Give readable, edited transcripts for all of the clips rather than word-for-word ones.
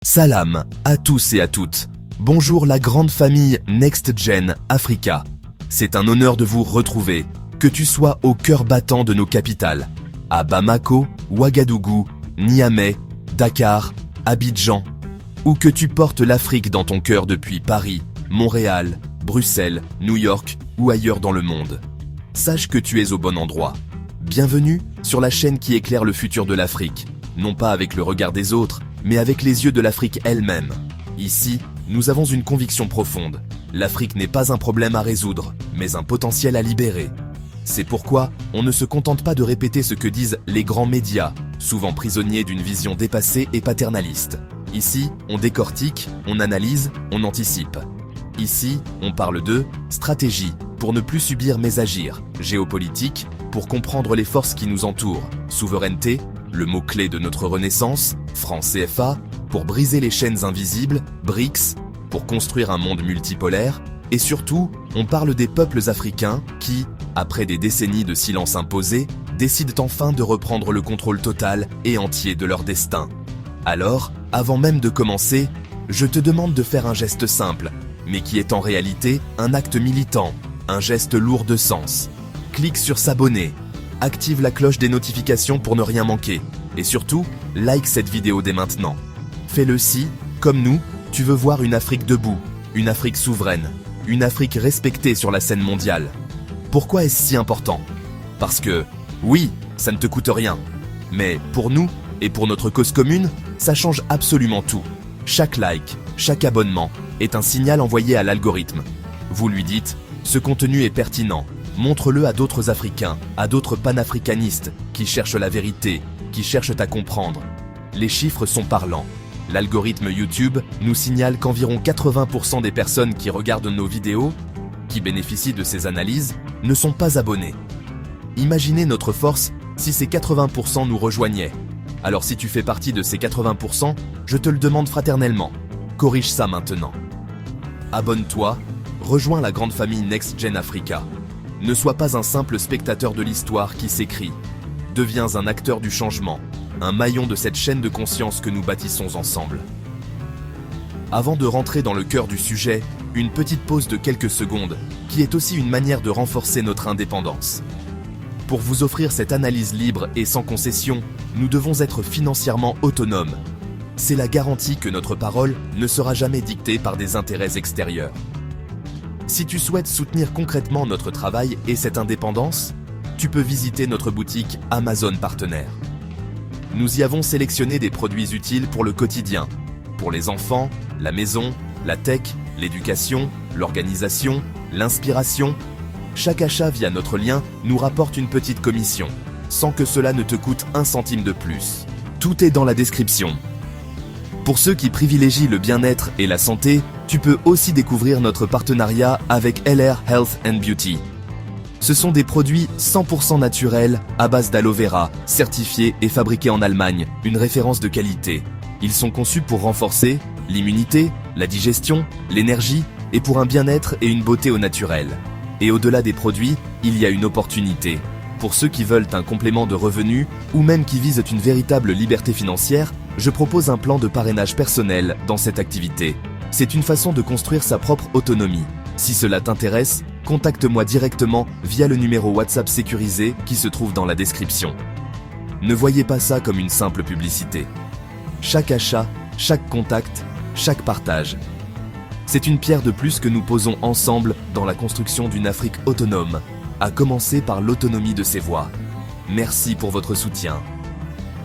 Salam à tous et à toutes. Bonjour la grande famille Next Gen Africa. C'est un honneur de vous retrouver, que tu sois au cœur battant de nos capitales, à Bamako, Ouagadougou, Niamey, Dakar, Abidjan, ou que tu portes l'Afrique dans ton cœur depuis Paris, Montréal, Bruxelles, New York ou ailleurs dans le monde. Sache que tu es au bon endroit. Bienvenue sur la chaîne qui éclaire le futur de l'Afrique, non pas avec le regard des autres, mais avec les yeux de l'Afrique elle-même. Ici, nous avons une conviction profonde. L'Afrique n'est pas un problème à résoudre, mais un potentiel à libérer. C'est pourquoi on ne se contente pas de répéter ce que disent les grands médias, souvent prisonniers d'une vision dépassée et paternaliste. Ici, on décortique, on analyse, on anticipe. Ici, on parle de stratégie, pour ne plus subir mais agir, géopolitique, pour comprendre les forces qui nous entourent, souveraineté, le mot-clé de notre renaissance, franc CFA, pour briser les chaînes invisibles, BRICS, pour construire un monde multipolaire, et surtout, on parle des peuples africains qui, après des décennies de silence imposé, décident enfin de reprendre le contrôle total et entier de leur destin. Alors, avant même de commencer, je te demande de faire un geste simple, mais qui est en réalité un acte militant, un geste lourd de sens. Clique sur s'abonner, active la cloche des notifications pour ne rien manquer, et surtout, like cette vidéo dès maintenant. Fais-le si, comme nous, tu veux voir une Afrique debout, une Afrique souveraine, une Afrique respectée sur la scène mondiale. Pourquoi est-ce si important? Parce que, oui, ça ne te coûte rien, mais pour nous, et pour notre cause commune, ça change absolument tout. Chaque like, chaque abonnement, est un signal envoyé à l'algorithme. Vous lui dites, ce contenu est pertinent, montre-le à d'autres Africains, à d'autres panafricanistes, qui cherchent la vérité, qui cherchent à comprendre. Les chiffres sont parlants. L'algorithme YouTube nous signale qu'environ 80% des personnes qui regardent nos vidéos, qui bénéficient de ces analyses, ne sont pas abonnés. Imaginez notre force si ces 80% nous rejoignaient. Alors si tu fais partie de ces 80%, je te le demande fraternellement. Corrige ça maintenant. Abonne-toi, rejoins la grande famille Next Gen Africa. Ne sois pas un simple spectateur de l'histoire qui s'écrit. Deviens un acteur du changement, un maillon de cette chaîne de conscience que nous bâtissons ensemble. Avant de rentrer dans le cœur du sujet, une petite pause de quelques secondes, qui est aussi une manière de renforcer notre indépendance. Pour vous offrir cette analyse libre et sans concession, nous devons être financièrement autonomes. C'est la garantie que notre parole ne sera jamais dictée par des intérêts extérieurs. Si tu souhaites soutenir concrètement notre travail et cette indépendance, tu peux visiter notre boutique Amazon Partenaire. Nous y avons sélectionné des produits utiles pour le quotidien, pour les enfants, la maison, la tech, l'éducation, l'organisation, l'inspiration. Chaque achat via notre lien nous rapporte une petite commission, sans que cela ne te coûte un centime de plus. Tout est dans la description. Pour ceux qui privilégient le bien-être et la santé, tu peux aussi découvrir notre partenariat avec LR Health and Beauty. Ce sont des produits 100% naturels à base d'aloe vera, certifiés et fabriqués en Allemagne, une référence de qualité. Ils sont conçus pour renforcer l'immunité, la digestion, l'énergie et pour un bien-être et une beauté au naturel. Et au-delà des produits, il y a une opportunité. Pour ceux qui veulent un complément de revenus ou même qui visent une véritable liberté financière, je propose un plan de parrainage personnel dans cette activité. C'est une façon de construire sa propre autonomie. Si cela t'intéresse, contacte-moi directement via le numéro WhatsApp sécurisé qui se trouve dans la description. Ne voyez pas ça comme une simple publicité. Chaque achat, chaque contact, chaque partage. C'est une pierre de plus que nous posons ensemble dans la construction d'une Afrique autonome, à commencer par l'autonomie de ses voix. Merci pour votre soutien.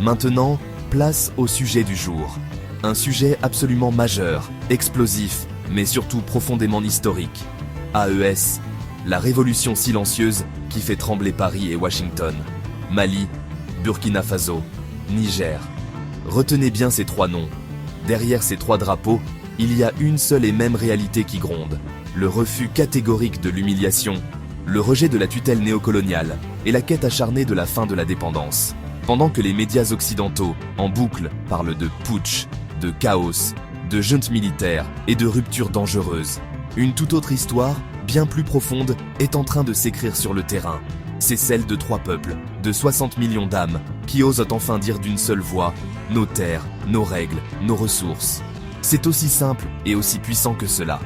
Maintenant, place au sujet du jour. Un sujet absolument majeur, explosif, mais surtout profondément historique. AES, la révolution silencieuse qui fait trembler Paris et Washington. Mali, Burkina Faso, Niger. Retenez bien ces trois noms. Derrière ces trois drapeaux, il y a une seule et même réalité qui gronde. Le refus catégorique de l'humiliation, le rejet de la tutelle néocoloniale et la quête acharnée de la fin de la dépendance. Pendant que les médias occidentaux, en boucle, parlent de putsch, de chaos, de junte militaire et de ruptures dangereuses, une toute autre histoire, bien plus profonde, est en train de s'écrire sur le terrain. C'est celle de trois peuples, de 60 millions d'âmes, qui osent enfin dire d'une seule voix « nos terres, nos règles, nos ressources ». C'est aussi simple et aussi puissant que cela.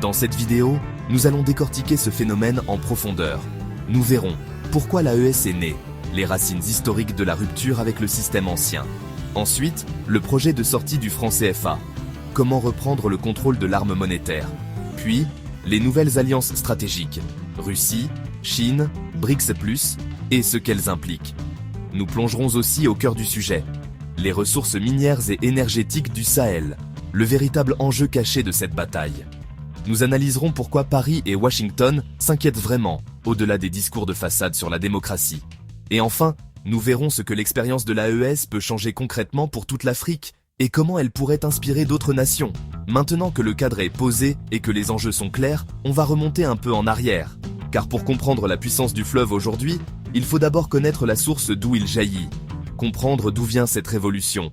Dans cette vidéo, nous allons décortiquer ce phénomène en profondeur. Nous verrons pourquoi l'AES est née, les racines historiques de la rupture avec le système ancien. Ensuite, le projet de sortie du franc CFA. Comment reprendre le contrôle de l'arme monétaire. Puis, les nouvelles alliances stratégiques, Russie, Chine, BRICS+, et ce qu'elles impliquent. Nous plongerons aussi au cœur du sujet, les ressources minières et énergétiques du Sahel, le véritable enjeu caché de cette bataille. Nous analyserons pourquoi Paris et Washington s'inquiètent vraiment, au-delà des discours de façade sur la démocratie. Et enfin, nous verrons ce que l'expérience de l'AES peut changer concrètement pour toute l'Afrique et comment elle pourrait inspirer d'autres nations. Maintenant que le cadre est posé et que les enjeux sont clairs, on va remonter un peu en arrière. Car pour comprendre la puissance du fleuve aujourd'hui, il faut d'abord connaître la source d'où il jaillit, comprendre d'où vient cette révolution,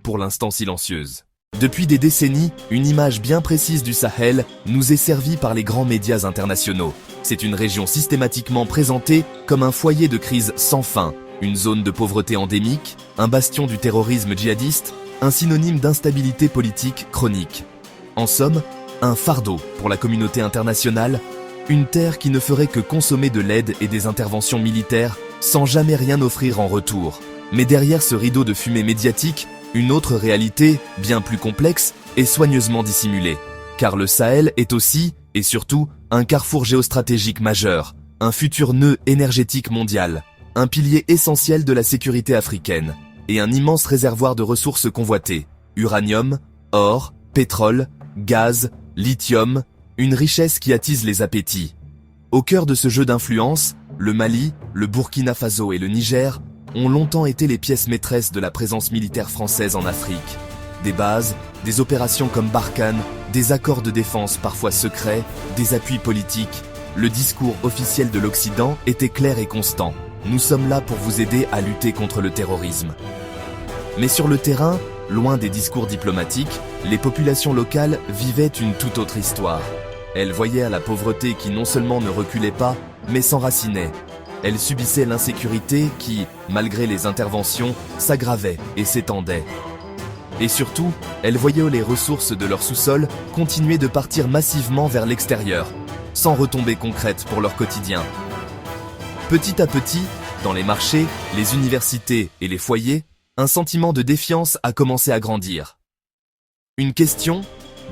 pour l'instant silencieuse. Depuis des décennies, une image bien précise du Sahel nous est servie par les grands médias internationaux. C'est une région systématiquement présentée comme un foyer de crise sans fin, une zone de pauvreté endémique, un bastion du terrorisme djihadiste, un synonyme d'instabilité politique chronique. En somme, un fardeau pour la communauté internationale, une terre qui ne ferait que consommer de l'aide et des interventions militaires sans jamais rien offrir en retour. Mais derrière ce rideau de fumée médiatique, une autre réalité, bien plus complexe, est soigneusement dissimulée. Car le Sahel est aussi, et surtout, un carrefour géostratégique majeur, un futur nœud énergétique mondial, un pilier essentiel de la sécurité africaine, et un immense réservoir de ressources convoitées, uranium, or, pétrole, gaz, lithium, une richesse qui attise les appétits. Au cœur de ce jeu d'influence, le Mali, le Burkina Faso et le Niger ont longtemps été les pièces maîtresses de la présence militaire française en Afrique. Des bases, des opérations comme Barkhane, des accords de défense parfois secrets, des appuis politiques. Le discours officiel de l'Occident était clair et constant. Nous sommes là pour vous aider à lutter contre le terrorisme. Mais sur le terrain, loin des discours diplomatiques, les populations locales vivaient une toute autre histoire. Elles voyaient la pauvreté qui non seulement ne reculait pas, mais s'enracinait. Elles subissaient l'insécurité qui, malgré les interventions, s'aggravait et s'étendait. Et surtout, elles voyaient les ressources de leur sous-sol continuer de partir massivement vers l'extérieur, sans retombées concrètes pour leur quotidien. Petit à petit, dans les marchés, les universités et les foyers, un sentiment de défiance a commencé à grandir. Une question,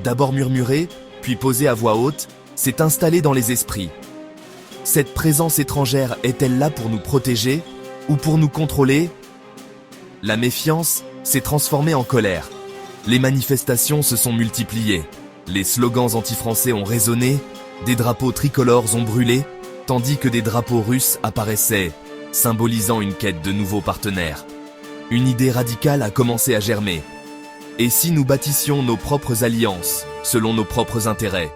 d'abord murmurée, puis posée à voix haute, s'est installée dans les esprits. Cette présence étrangère est-elle là pour nous protéger ou pour nous contrôler? La méfiance s'est transformée en colère. Les manifestations se sont multipliées. Les slogans anti-français ont résonné, des drapeaux tricolores ont brûlé, tandis que des drapeaux russes apparaissaient, symbolisant une quête de nouveaux partenaires. Une idée radicale a commencé à germer. Et si nous bâtissions nos propres alliances, selon nos propres intérêts?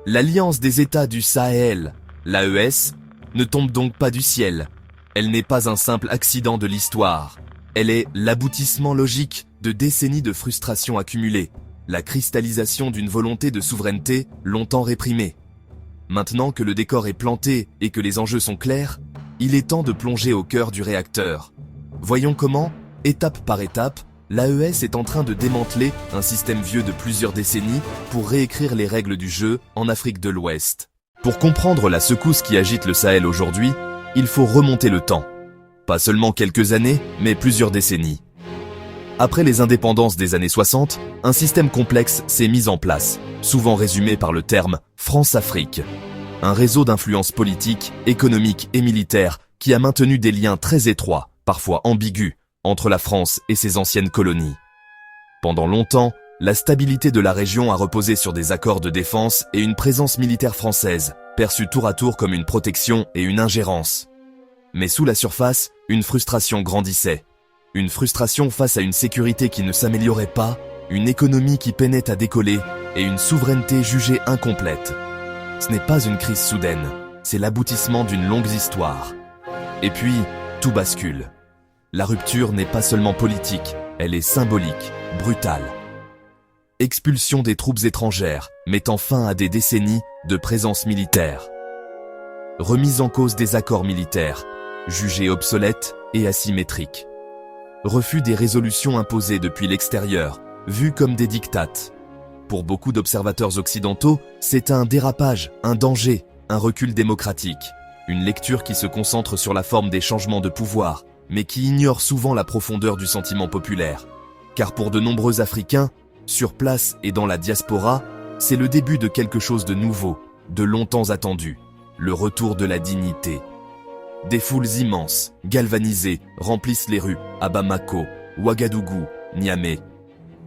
L'alliance des États du Sahel, l'AES, ne tombe donc pas du ciel. Elle n'est pas un simple accident de l'histoire. Elle est l'aboutissement logique de décennies de frustrations accumulées, la cristallisation d'une volonté de souveraineté longtemps réprimée. Maintenant que le décor est planté et que les enjeux sont clairs, il est temps de plonger au cœur du réacteur. Voyons comment, étape par étape, l'AES est en train de démanteler un système vieux de plusieurs décennies pour réécrire les règles du jeu en Afrique de l'Ouest. Pour comprendre la secousse qui agite le Sahel aujourd'hui, il faut remonter le temps. Pas seulement quelques années, mais plusieurs décennies. Après les indépendances des années 60, un système complexe s'est mis en place, souvent résumé par le terme France-Afrique. Un réseau d'influence politique, économique et militaire qui a maintenu des liens très étroits, parfois ambigus, entre la France et ses anciennes colonies. Pendant longtemps, la stabilité de la région a reposé sur des accords de défense et une présence militaire française, perçue tour à tour comme une protection et une ingérence. Mais sous la surface, une frustration grandissait. Une frustration face à une sécurité qui ne s'améliorait pas, une économie qui peinait à décoller et une souveraineté jugée incomplète. Ce n'est pas une crise soudaine, c'est l'aboutissement d'une longue histoire. Et puis, tout bascule. La rupture n'est pas seulement politique, elle est symbolique, brutale. Expulsion des troupes étrangères, mettant fin à des décennies de présence militaire. Remise en cause des accords militaires, jugés obsolètes et asymétriques. refus des résolutions imposées depuis l'extérieur, vues comme des diktats. Pour beaucoup d'observateurs occidentaux, c'est un dérapage, un danger, un recul démocratique. Une lecture qui se concentre sur la forme des changements de pouvoir, mais qui ignore souvent la profondeur du sentiment populaire. Car pour de nombreux Africains, sur place et dans la diaspora, c'est le début de quelque chose de nouveau, de longtemps attendu, le retour de la dignité. Des foules immenses, galvanisées, remplissent les rues, à Bamako, Ouagadougou, Niamey.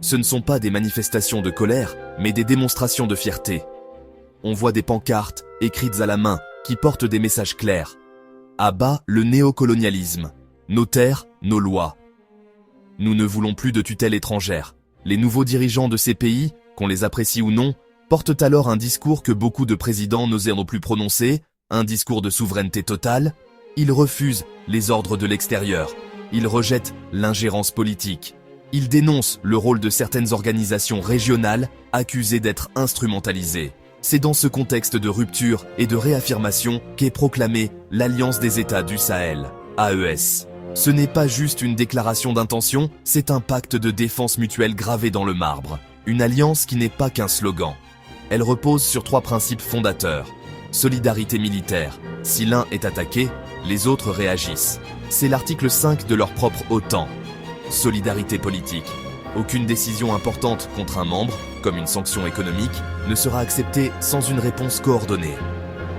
Ce ne sont pas des manifestations de colère, mais des démonstrations de fierté. On voit des pancartes, écrites à la main, qui portent des messages clairs. À bas le néocolonialisme, nos terres, nos lois. Nous ne voulons plus de tutelle étrangère. Les nouveaux dirigeants de ces pays, qu'on les apprécie ou non, portent alors un discours que beaucoup de présidents n'osèrent non plus prononcer, un discours de souveraineté totale. Ils refusent les ordres de l'extérieur. Ils rejettent l'ingérence politique. Ils dénoncent le rôle de certaines organisations régionales accusées d'être instrumentalisées. C'est dans ce contexte de rupture et de réaffirmation qu'est proclamée l'Alliance des États du Sahel, AES. Ce n'est pas juste une déclaration d'intention, c'est un pacte de défense mutuelle gravé dans le marbre. Une alliance qui n'est pas qu'un slogan. Elle repose sur 3 principes fondateurs. Solidarité militaire. Si l'un est attaqué, les autres réagissent. C'est l'article 5 de leur propre OTAN. Solidarité politique. Aucune décision importante contre un membre, comme une sanction économique, ne sera acceptée sans une réponse coordonnée.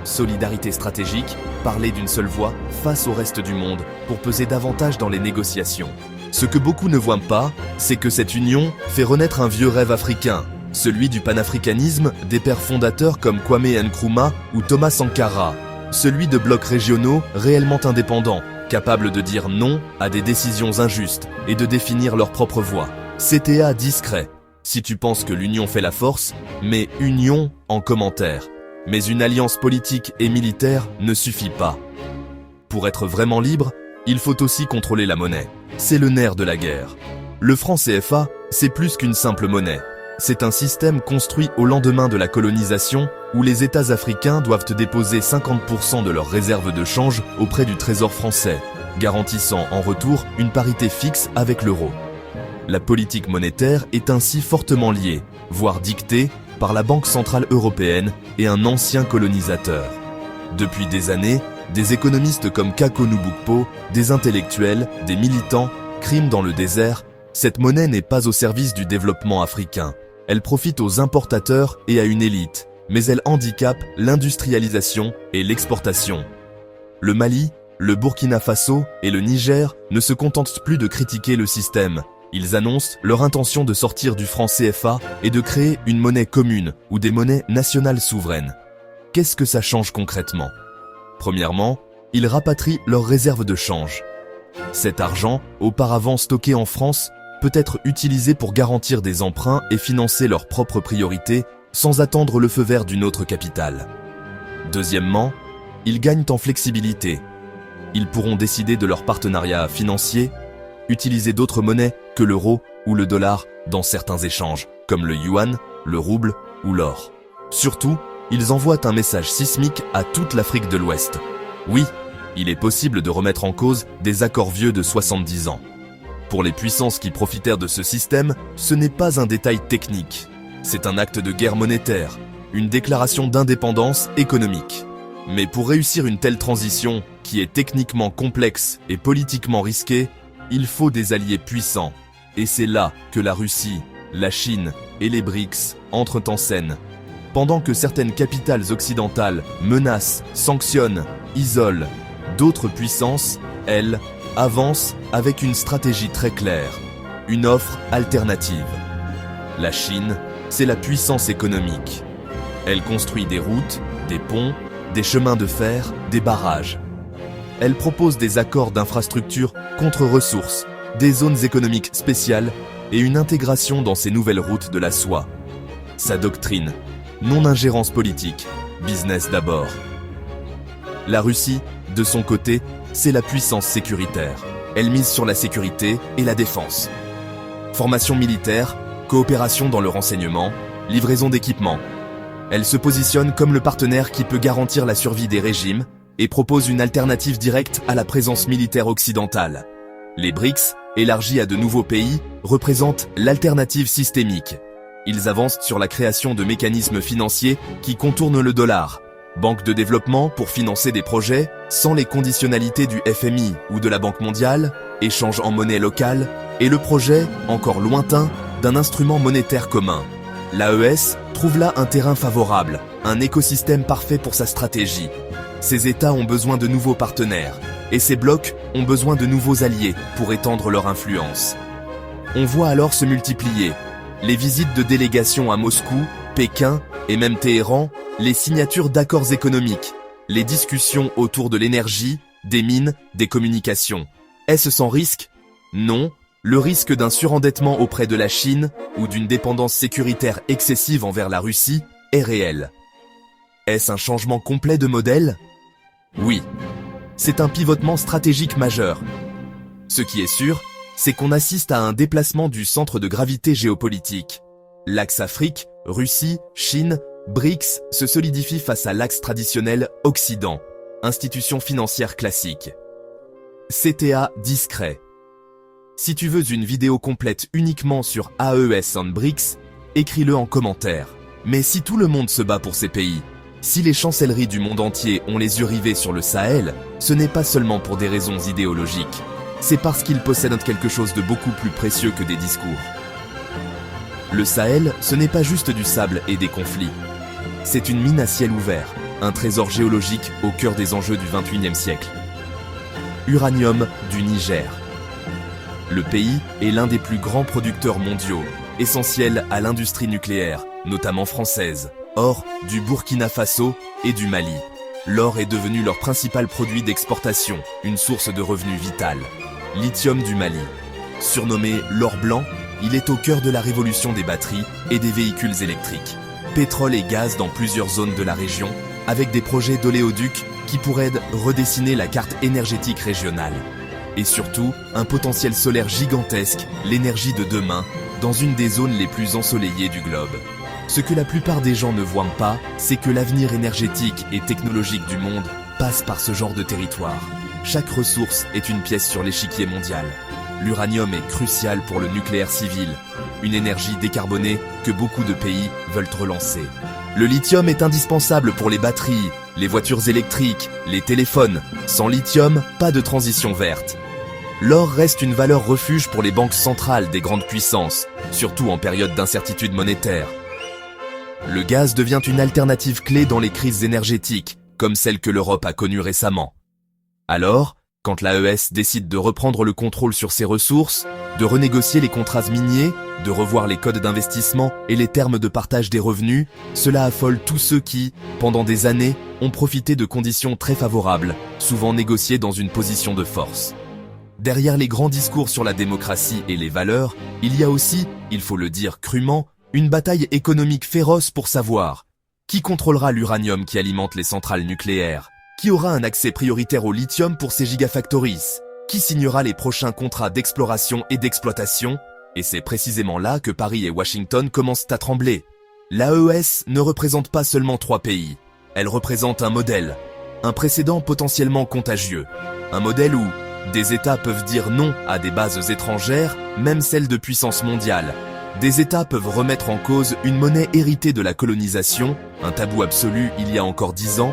Solidarité stratégique, parler d'une seule voix face au reste du monde pour peser davantage dans les négociations. Ce que beaucoup ne voient pas, c'est que cette union fait renaître un vieux rêve africain, celui du panafricanisme des pères fondateurs comme Kwame Nkrumah ou Thomas Sankara, celui de blocs régionaux réellement indépendants, capables de dire non à des décisions injustes et de définir leur propre voie. CTA discret, si tu penses que l'union fait la force, mais union en commentaire. Mais une alliance politique et militaire ne suffit pas. Pour être vraiment libre, il faut aussi contrôler la monnaie. C'est le nerf de la guerre. Le franc CFA, c'est plus qu'une simple monnaie. C'est un système construit au lendemain de la colonisation où les États africains doivent déposer 50% de leurs réserves de change auprès du Trésor français, garantissant en retour une parité fixe avec l'euro. La politique monétaire est ainsi fortement liée, voire dictée, par la Banque centrale européenne et un ancien colonisateur. Depuis des années, des économistes comme Kako Nubukpo, des intellectuels, des militants, criment dans le désert, cette monnaie n'est pas au service du développement africain. Elle profite aux importateurs et à une élite, mais elle handicape l'industrialisation et l'exportation. Le Mali, le Burkina Faso et le Niger ne se contentent plus de critiquer le système. Ils annoncent leur intention de sortir du franc CFA et de créer une monnaie commune ou des monnaies nationales souveraines. Qu'est-ce que ça change concrètement ? Premièrement, ils rapatrient leurs réserves de change. Cet argent, auparavant stocké en France, peut être utilisé pour garantir des emprunts et financer leurs propres priorités sans attendre le feu vert d'une autre capitale. Deuxièmement, ils gagnent en flexibilité. Ils pourront décider de leur partenariat financier, utiliser d'autres monnaies que l'euro ou le dollar dans certains échanges, comme le yuan, le rouble ou l'or. Surtout, ils envoient un message sismique à toute l'Afrique de l'Ouest. Oui, il est possible de remettre en cause des accords vieux de 70 ans. Pour les puissances qui profitèrent de ce système, ce n'est pas un détail technique. C'est un acte de guerre monétaire, une déclaration d'indépendance économique. Mais pour réussir une telle transition, qui est techniquement complexe et politiquement risquée, il faut des alliés puissants. Et c'est là que la Russie, la Chine et les BRICS entrent en scène. Pendant que certaines capitales occidentales menacent, sanctionnent, isolent, d'autres puissances, elles, avancent avec une stratégie très claire, une offre alternative. La Chine, c'est la puissance économique. Elle construit des routes, des ponts, des chemins de fer, des barrages. Elle propose des accords d'infrastructure contre ressources, des zones économiques spéciales et une intégration dans ces nouvelles routes de la soie. Sa doctrine, non-ingérence politique, business d'abord. La Russie, de son côté, c'est la puissance sécuritaire. Elle mise sur la sécurité et la défense. Formation militaire, coopération dans le renseignement, livraison d'équipements. Elle se positionne comme le partenaire qui peut garantir la survie des régimes et propose une alternative directe à la présence militaire occidentale. Les BRICS, élargie à de nouveaux pays, représente l'alternative systémique. Ils avancent sur la création de mécanismes financiers qui contournent le dollar. Banque de développement pour financer des projets sans les conditionnalités du FMI ou de la Banque mondiale, échange en monnaie locale, et le projet, encore lointain, d'un instrument monétaire commun. L'AES trouve là un terrain favorable, un écosystème parfait pour sa stratégie. Ces États ont besoin de nouveaux partenaires, et ces blocs ont besoin de nouveaux alliés pour étendre leur influence. On voit alors se multiplier les visites de délégations à Moscou, Pékin et même Téhéran, les signatures d'accords économiques, les discussions autour de l'énergie, des mines, des communications. Est-ce sans risque? Non, le risque d'un surendettement auprès de la Chine ou d'une dépendance sécuritaire excessive envers la Russie est réel. Est-ce un changement complet de modèle? Oui. C'est un pivotement stratégique majeur. Ce qui est sûr, c'est qu'on assiste à un déplacement du centre de gravité géopolitique. L'axe Afrique, Russie, Chine, BRICS se solidifie face à l'axe traditionnel Occident, institution financière classique. CTA discret. Si tu veux une vidéo complète uniquement sur AES and BRICS, écris-le en commentaire. Mais si tout le monde se bat pour ces pays, si les chancelleries du monde entier ont les yeux rivés sur le Sahel, ce n'est pas seulement pour des raisons idéologiques. C'est parce qu'ils possèdent quelque chose de beaucoup plus précieux que des discours. Le Sahel, ce n'est pas juste du sable et des conflits. C'est une mine à ciel ouvert, un trésor géologique au cœur des enjeux du XXIe siècle. Uranium du Niger. Le pays est l'un des plus grands producteurs mondiaux, essentiel à l'industrie nucléaire, notamment française. Or, du Burkina Faso et du Mali. L'or est devenu leur principal produit d'exportation, une source de revenus vitale. Lithium du Mali. Surnommé l'or blanc, il est au cœur de la révolution des batteries et des véhicules électriques. Pétrole et gaz dans plusieurs zones de la région, avec des projets d'oléoducs qui pourraient redessiner la carte énergétique régionale. Et surtout, un potentiel solaire gigantesque, l'énergie de demain, dans une des zones les plus ensoleillées du globe. Ce que la plupart des gens ne voient pas, c'est que l'avenir énergétique et technologique du monde passe par ce genre de territoire. Chaque ressource est une pièce sur l'échiquier mondial. L'uranium est crucial pour le nucléaire civil, une énergie décarbonée que beaucoup de pays veulent relancer. Le lithium est indispensable pour les batteries, les voitures électriques, les téléphones. Sans lithium, pas de transition verte. L'or reste une valeur refuge pour les banques centrales des grandes puissances, surtout en période d'incertitude monétaire. Le gaz devient une alternative clé dans les crises énergétiques, comme celle que l'Europe a connue récemment. Alors, quand l'AES décide de reprendre le contrôle sur ses ressources, de renégocier les contrats miniers, de revoir les codes d'investissement et les termes de partage des revenus, cela affole tous ceux qui, pendant des années, ont profité de conditions très favorables, souvent négociées dans une position de force. Derrière les grands discours sur la démocratie et les valeurs, il y a aussi, il faut le dire crûment, une bataille économique féroce pour savoir qui contrôlera l'uranium qui alimente les centrales nucléaires, qui aura un accès prioritaire au lithium pour ses gigafactories, qui signera les prochains contrats d'exploration et d'exploitation, et c'est précisément là que Paris et Washington commencent à trembler. L'AES ne représente pas seulement 3 pays, elle représente un modèle, un précédent potentiellement contagieux, un modèle où des États peuvent dire non à des bases étrangères, même celles de puissance mondiale. Des États peuvent remettre en cause une monnaie héritée de la colonisation, un tabou absolu il y a encore 10 ans.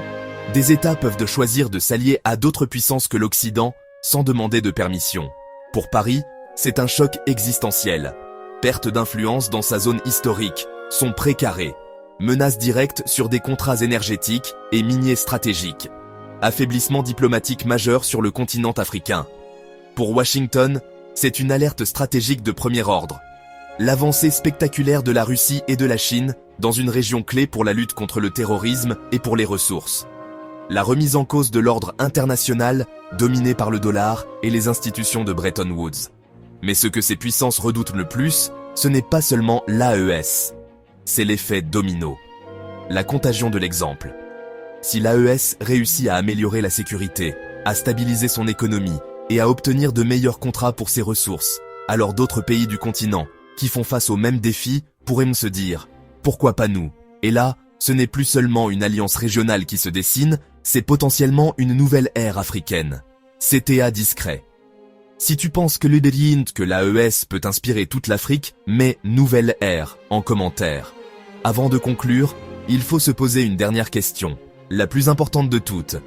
Des États peuvent choisir de s'allier à d'autres puissances que l'Occident, sans demander de permission. Pour Paris, c'est un choc existentiel. Perte d'influence dans sa zone historique, son précaré. Menace directe sur des contrats énergétiques et miniers stratégiques. Affaiblissement diplomatique majeur sur le continent africain. Pour Washington, c'est une alerte stratégique de premier ordre. L'avancée spectaculaire de la Russie et de la Chine dans une région clé pour la lutte contre le terrorisme et pour les ressources. La remise en cause de l'ordre international dominé par le dollar et les institutions de Bretton Woods. Mais ce que ces puissances redoutent le plus, ce n'est pas seulement l'AES. C'est l'effet domino. La contagion de l'exemple. Si l'AES réussit à améliorer la sécurité, à stabiliser son économie et à obtenir de meilleurs contrats pour ses ressources, alors d'autres pays du continent, qui font face aux mêmes défis, pourraient se dire « Pourquoi pas nous ?» Et là, ce n'est plus seulement une alliance régionale qui se dessine, c'est potentiellement une nouvelle ère africaine. CTA discret. Si tu penses que que l'AES peut inspirer toute l'Afrique, mets nouvelle ère en commentaire. Avant de conclure, il faut se poser une dernière question, la plus importante de toutes.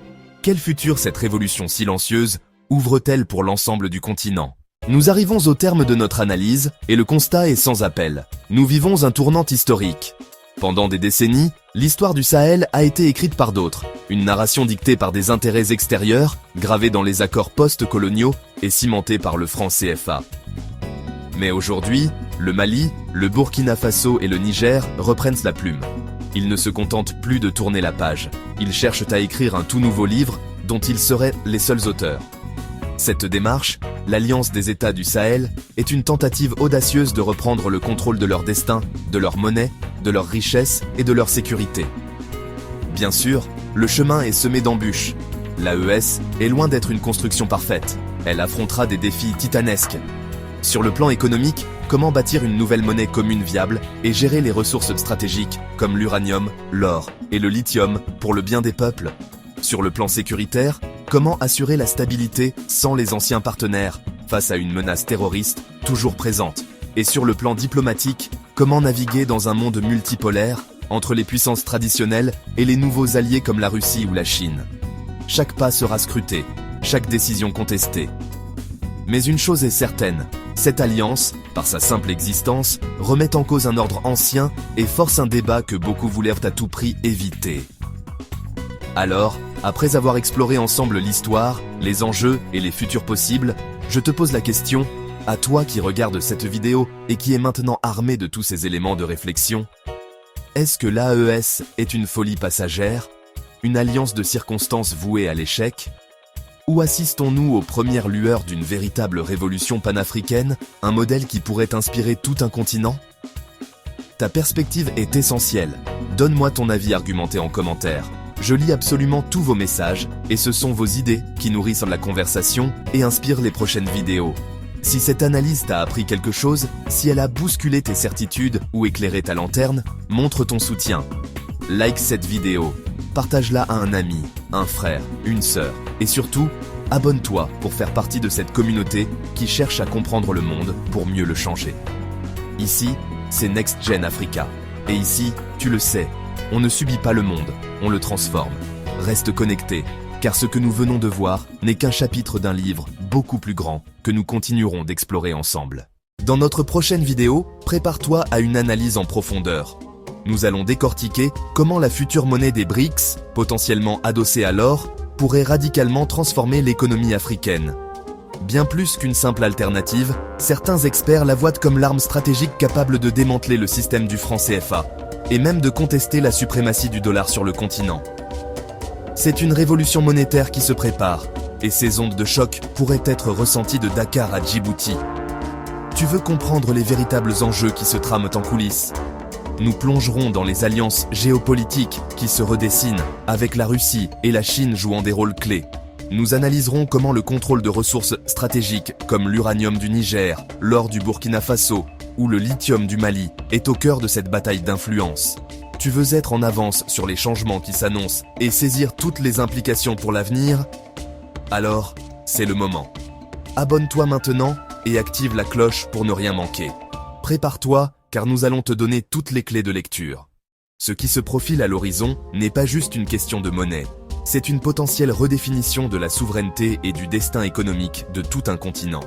Quel futur cette révolution silencieuse ouvre-t-elle pour l'ensemble du continent? Nous arrivons au terme de notre analyse et le constat est sans appel. Nous vivons un tournant historique. Pendant des décennies, l'histoire du Sahel a été écrite par d'autres, une narration dictée par des intérêts extérieurs, gravée dans les accords post-coloniaux et cimentée par le franc CFA. Mais aujourd'hui, le Mali, le Burkina Faso et le Niger reprennent la plume. Ils ne se contentent plus de tourner la page, ils cherchent à écrire un tout nouveau livre dont ils seraient les seuls auteurs. Cette démarche, l'Alliance des États du Sahel, est une tentative audacieuse de reprendre le contrôle de leur destin, de leur monnaie, de leur richesse et de leur sécurité. Bien sûr, le chemin est semé d'embûches. L'AES est loin d'être une construction parfaite. Elle affrontera des défis titanesques. Sur le plan économique, comment bâtir une nouvelle monnaie commune viable et gérer les ressources stratégiques comme l'uranium, l'or et le lithium pour le bien des peuples? Sur le plan sécuritaire, comment assurer la stabilité sans les anciens partenaires face à une menace terroriste toujours présente? Et sur le plan diplomatique, comment naviguer dans un monde multipolaire entre les puissances traditionnelles et les nouveaux alliés comme la Russie ou la Chine? Chaque pas sera scruté, chaque décision contestée. Mais une chose est certaine, cette alliance, par sa simple existence, remet en cause un ordre ancien et force un débat que beaucoup voulèrent à tout prix éviter. Alors, après avoir exploré ensemble l'histoire, les enjeux et les futurs possibles, je te pose la question, à toi qui regardes cette vidéo et qui est maintenant armé de tous ces éléments de réflexion, est-ce que l'AES est une folie passagère, une alliance de circonstances vouée à l'échec? Ou assistons-nous aux premières lueurs d'une véritable révolution panafricaine, un modèle qui pourrait inspirer tout un continent? Ta perspective est essentielle. Donne-moi ton avis argumenté en commentaire. Je lis absolument tous vos messages, et ce sont vos idées qui nourrissent la conversation et inspirent les prochaines vidéos. Si cette analyse t'a appris quelque chose, si elle a bousculé tes certitudes ou éclairé ta lanterne, montre ton soutien. Like cette vidéo, partage-la à un ami, un frère, une sœur, et surtout, abonne-toi pour faire partie de cette communauté qui cherche à comprendre le monde pour mieux le changer. Ici, c'est Next Gen Africa. Et ici, tu le sais, on ne subit pas le monde, on le transforme. Reste connecté, car ce que nous venons de voir n'est qu'un chapitre d'un livre beaucoup plus grand que nous continuerons d'explorer ensemble. Dans notre prochaine vidéo, prépare-toi à une analyse en profondeur. Nous allons décortiquer comment la future monnaie des BRICS, potentiellement adossée à l'or, pourrait radicalement transformer l'économie africaine. Bien plus qu'une simple alternative, certains experts la voient comme l'arme stratégique capable de démanteler le système du franc CFA, et même de contester la suprématie du dollar sur le continent. C'est une révolution monétaire qui se prépare, et ces ondes de choc pourraient être ressenties de Dakar à Djibouti. Tu veux comprendre les véritables enjeux qui se trament en coulisses? Nous plongerons dans les alliances géopolitiques qui se redessinent, avec la Russie et la Chine jouant des rôles clés. Nous analyserons comment le contrôle de ressources stratégiques comme l'uranium du Niger, l'or du Burkina Faso ou le lithium du Mali est au cœur de cette bataille d'influence. Tu veux être en avance sur les changements qui s'annoncent et saisir toutes les implications pour l'avenir? Alors, c'est le moment. Abonne-toi maintenant et active la cloche pour ne rien manquer. Prépare-toi, car nous allons te donner toutes les clés de lecture. Ce qui se profile à l'horizon n'est pas juste une question de monnaie. C'est une potentielle redéfinition de la souveraineté et du destin économique de tout un continent.